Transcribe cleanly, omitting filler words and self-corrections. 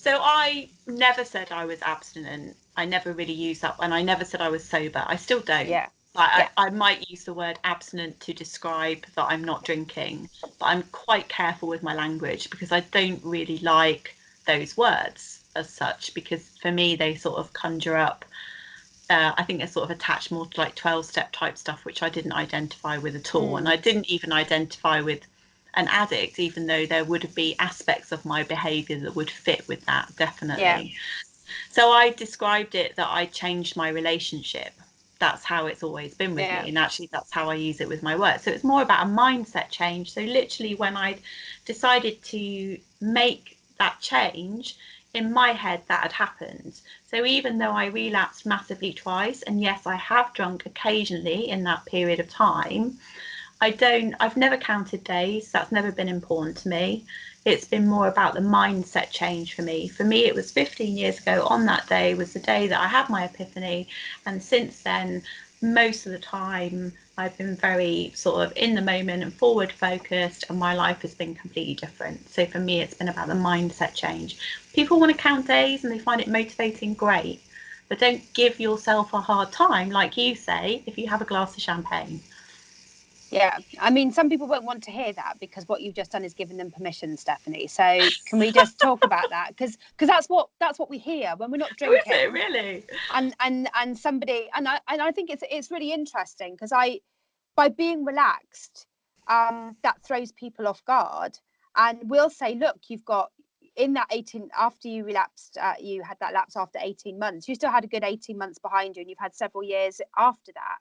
So I never said I was abstinent. I never really used that, and I never said I was sober. I still don't. Yeah. Like Yeah. I might use the word abstinent to describe that I'm not drinking, but I'm quite careful with my language because I don't really like those words as such, because for me they sort of conjure up I think they're sort of attached more to like 12-step type stuff, which I didn't identify with at all. And I didn't even identify with an addict, even though there would be aspects of my behaviour that would fit with that, Yeah. definitely. So I described it that I changed my relationship. That's how it's always been with Yeah. me. And actually, that's how I use it with my work. So it's more about a mindset change. So literally, when I decided to make that change, in my head, that had happened. So even though I relapsed massively twice, and yes, I have drunk occasionally in that period of time, I've never counted days. That's never been important to me. It's been more about the mindset change for me. For me, it was 15 years ago on that day was the day that I had my epiphany. And since then, most of the time, I've been very sort of in the moment and forward focused, and my life has been completely different. So for me, it's been about the mindset change. People want to count days and they find it motivating, great. But don't give yourself a hard time, like you say, if you have a glass of champagne. Yeah, I mean, some people won't want to hear that because what you've just done is given them permission, Stephanie. So can we just talk about that? Because that's what we hear when we're not Oh, is it drinking, really? and somebody and I think it's really interesting because by being relaxed, that throws people off guard, and we'll say, look, you've got in that 18 after you relapsed, you had that lapse after 18 months. You still had a good 18 months behind you, and you've had several years after that.